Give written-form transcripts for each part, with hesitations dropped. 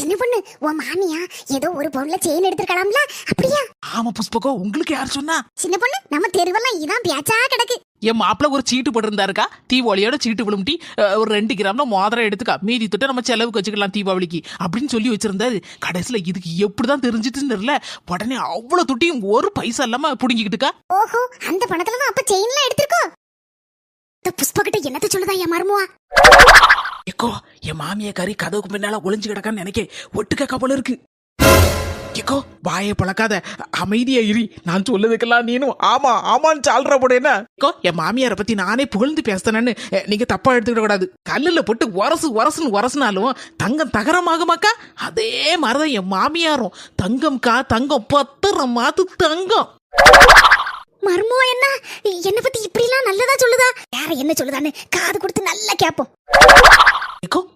சின்ன பொண்ணு உன் மாமியா ஏதோ ஒரு பவுன்ல செயின் எடுத்துக்கலாம்ல, அப்படியா? ஆமா புஷ்பகோ, உங்களுக்கு யார் சொன்னா? சின்ன பொண்ணு நம்ம தெருவெல்லாம் இதான் பேச்சா கிடக்கு. என் மாப்பிள்ள ஒரு சீட்டு போட்டிருந்தாருக்கா, தீபாவளியோட சீட்டு விழும்டி, ஒரு 2 கிராம்ல மோதிரம் எடுத்துக்கா, மீதி தொட்ட நம்ம செலவுக்கு வச்சுக்கலாம் தீபாவளிக்கு அப்படின்னு சொல்லி வச்சிருந்தாரு. கடைசியில இதுக்கு எப்படிதான் தெரிஞ்சிட்டுன்னு தெரியல, உடனே அவ்வளவு தொட்டியும் ஒரு பைசா இல்லாம புடுங்கிக்கிட்டுக்கா. ஓஹோ, அந்த பணத்துலதான் அப்ப செயின்லாம் எடுத்திருக்கோம். இந்த புஷ்பகிட்ட என்னத்த சொல்லுதா என் மருமவா? ஏக்கோ, என் மாமிய கறி கதவுக்கு பின்னால ஒளிஞ்சு கிடக்கான்னு நினைக்க ஒட்டுக்க போல இருக்கு. ஏக்கோ, வாயை பழக்காத, அமைதியா இரு. நான் சொல்லதுக்கெல்லாம் நீனும் ஆமா ஆமான்னு சால்ற போடேன்னா. என் மாமியாரை பத்தி நானே புகழ்ந்து பேசுறேன்னு நீங்க தப்பா எடுத்துக்கிட கூடாது. கல்லுல போட்டு உரசுனாலும் தங்கம் தகரமாகுமாக்கா, அதே மாதிரிதான் என் மாமியாரும். தங்கம்கா, தங்கம் 10 மாத்து தங்கம். மர்மோ என்ன பத்தி இப்படி எல்லாம் நல்லதா சொல்லுதா? வேற என்ன சொல்லுதான்னு காது கொடுத்து நல்லா கேப்போம்.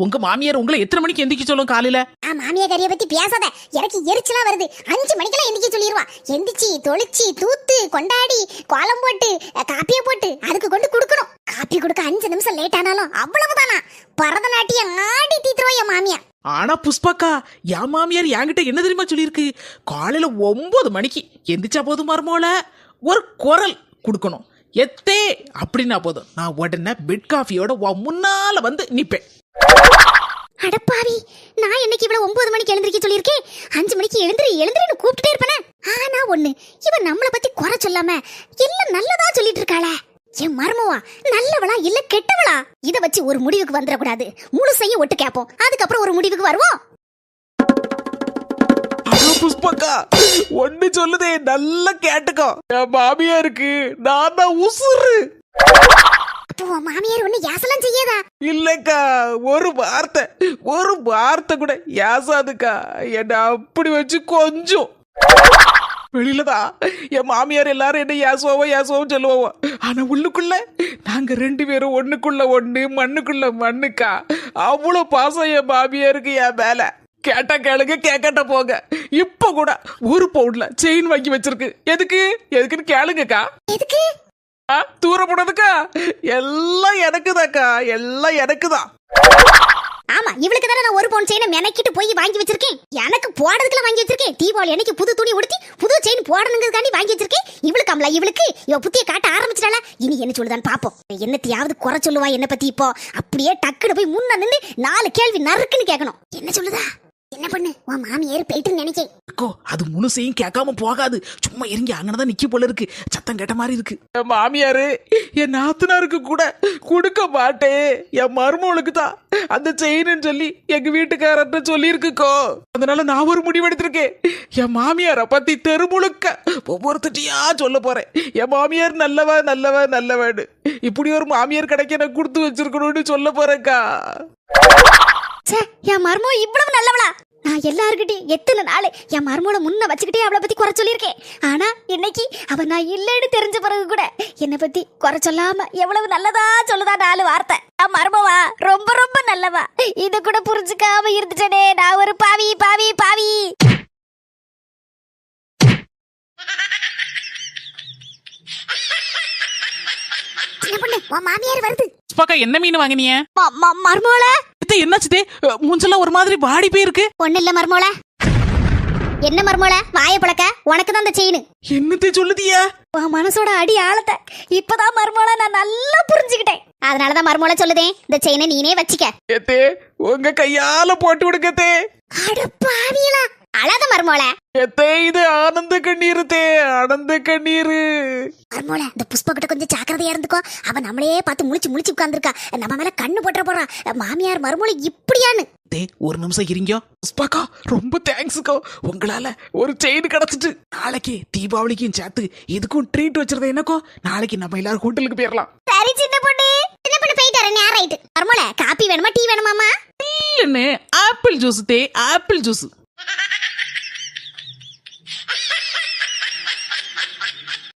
உங்க மாமியார் உங்களை எத்தனை மணிக்கு எந்திரிக்க சொல்லும் காலையில? மாமியார் கறியை பத்தி பேசாத, எனக்கு எரிச்சலா வருது. 5 மணிக்கெல்லாம் எந்திரிக்க சொல்லிடுவா. எந்திரிச்சு தொளிச்சு தூத்து கொண்டாடி கோலம் போட்டு காப்பியை போட்டு அதுக்கு கொண்டு கொடுக்கணும். காப்பி கொடுக்க 5 நிமிஷம் லேட் ஆனாலும் அவ்வளவுதானா, பரதநாட்டியம் ஆடி தீத்துருவா என் மாமியா. ஆனா புஷ்பாக்கா, என் மாமியார் என்கிட்ட என்ன தெரியுமா சொல்லியிருக்கு? காலையில 9 மணிக்கு எந்திரிச்சா போதும் மருமோல, ஒரு குரல் கொடுக்கணும், எத்தே அப்படின்னா போதும், நான் உடனே பெட் காஃபியோட முன்னால வந்து நிப்பேன். அடப்பாவி, நான் என்னைக்கு இவ்வளவு 9 மணிக்கு எழுந்திருக்க சொல்லியிருக்கேன்? 5 மணிக்கு எழுந்துருன்னு கூப்பிட்டுட்டே இருப்பேனே. ஆனா ஒண்ணு, இவன் நம்மளை பத்தி குறை சொல்லாம எல்லாம் நல்லதா சொல்லிட்டு இருக்காளே. என் மருமவா நல்லவளா இல்ல கெட்டவளா, இத வச்சு ஒரு முடிவுக்கு வந்துடக்கூடாது. முழுசையும் ஒட்டு கேப்போம், அதுக்கப்புறம் ஒரு முடிவுக்கு வருவோம். புஷ்பக்கா, ஒண்ணு சொல்லுதே, நல்லா கேட்டுக்கோ. என் மாமியாருக்கு நான் தான் உசுறு. அப்போ மாமியார் ஒண்ணு யாசலாம் செய்யாதா? இல்லக்கா, ஒரு வார்த்தை கூட யாசாதுக்கா. என்ன அப்படி வச்சு கொஞ்சம் வெளியிலதான் என் மாமியார் எல்லாரும் என்ன யாசுவோம் சொல்லுவோம். ஆனா உள்ளுக்குள்ள நாங்க 2 பேரும் ஒண்ணுக்குள்ள ஒண்ணு மண்ணுக்குள்ள மண்ணுக்கா. அவ்வளவு பாசம் என் மாமியாருக்கு என் மேல. கேட்டா கேளுங்க, கேட்கட்ட போங்க. இப்ப கூட ஒரு பவுன்ல செயின் வாங்கி வச்சிருக்கு. எதுக்குன்னு கேளுங்கக்கா. எதுக்கு? தூர போனதுக்கா, எல்லாம் எனக்குதாக்கா, எல்லாம் எனக்குதான். ஆமா, இவளுக்கு தானே நான் ஒரு பவுன் செயினை மெனக்கிட்டு போய் வாங்கி வச்சிருக்கேன். எனக்கு போடுறதுக்குலாம் வாங்கி வச்சிருக்கேன். தீபாவளி அன்னைக்கு புது துணி உடுத்தி புது செயின் போடணுங்கிறதுக்காண்டி வாங்கி வச்சிருக்கேன். இவளுக்கு இவ புத்திய காட்ட ஆரம்பிச்சிட்டாளா? இனி என்ன சொல்லுதான்னு பாப்போம். என்னத்தையாவது குறை சொல்லுவா என்ன பத்தி. இப்போ அப்படியே டக்குன்னு போய் முன்ன நின்று 4 கேள்வி நறுக்குன்னு கேட்கணும். என்ன சொல்லுதா? என்ன பண்ணு, உன் மாமியார் போயிட்டு நினைக்கேன். அது முழுசையும் கேட்காம போகாது. சும்மா இறங்கி அங்கனதான் நிக்க போல இருக்கு. சத்தம் கேட்ட மாதிரி இருக்கு. என் மாமியாரு என் நாத்தனாருக்கு கூட கொடுக்க மாட்டேன், என் மருமகளுக்கு தான் அந்த செயின்னு சொல்லி எங்க வீட்டுக்காரர்கிட்ட சொல்லி இருக்குக்கோ. அதனால நான் ஒரு முடிவு எடுத்திருக்கேன். என் மாமியார பத்தி தெருமுழுக்க ஒவ்வொருத்தியா சொல்ல போறேன். என் மாமியார் நல்லவேன்னு இப்படி ஒரு மாமியார் கிடைக்க நான் கொடுத்து வச்சிருக்கணும்னு சொல்ல போறேன்க்கா. என் மருமோ இவ்வளவு நல்லவளா? நான் எல்லாருக்கிட்டையும் எத்தனை நாள் என் மருமோட முன்ன வச்சுக்கிட்டே அவளை பத்தி குறை சொல்லியிருக்கேன். ஆனா இன்னைக்கு அவ நான் இல்லைன்னு தெரிஞ்ச பிறகு கூட என்னை பத்தி குறை சொல்லாம எவ்வளவு நல்லதா சொல்லுதா 4 வார்த்தை. என் மருமவா ரொம்ப நல்லவா. இத கூட புரிஞ்சுக்காம இருந்துட்டே நான் ஒரு பாவி. மாமியார் வருது. என்ன மீன் வாங்கினிய? மருமோல என்னாச்சு? மூஞ்செல்லாம் ஒரு மாதிரி வாடி போயிருக்கு. ஒண்ணு இல்ல மருமோல. என்ன மருமோல வாயை பழக்க? உனக்கு தான் அந்த செயின். என்னத்தை சொல்லுதியா? மனசோட அடி ஆழத்தை இப்பதான் மருமோல நான் நல்லா புரிஞ்சுக்கிட்டேன். அதனாலதான் மருமோல சொல்லுதேன், இந்த செயினை நீனே வச்சுக்க. ஏத்தே, உங்க கையால போட்டு விடுங்கத்தே. அடப்பாவியலா, அழாத மருமோல. ஏத்தே, இது ஆனந்த கண்ணீரு. மருமோல, இந்த புஷ்பகிட்ட கொஞ்சம் ஜாக்கிரதையா இருந்துக்கோ. அவ நம்மளையே பார்த்து முழிச்சு உட்கார்ந்துருக்கா. நம்ம மேல கண்ணு போட்டுற போறா. மாமியார் மருமோல இப்படியான்னு. ஒரு நிமிஷம் இருங்க புஷ்பாக்கா, ரொம்ப தேங்க்ஸ்க்கோ. உங்களால ஒரு செயின் கிடைச்சிட்டு. நாளைக்கு தீபாவளிக்கும் சேர்த்து இதுக்கும் ட்ரீட் வச்சிருந்தேன் எனக்கோ. நாளைக்கு நம்ம எல்லாரும் ஹோட்டலுக்கு போயிடலாம். சரி சின்ன பொண்ணு போயிட்டு வரேன். நேரம் ஆயிட்டு. மருமோல, காபி வேணுமா டீ வேணுமாமா? இல்லன்னு ஆப்பிள் ஜூஸ். Apple juice.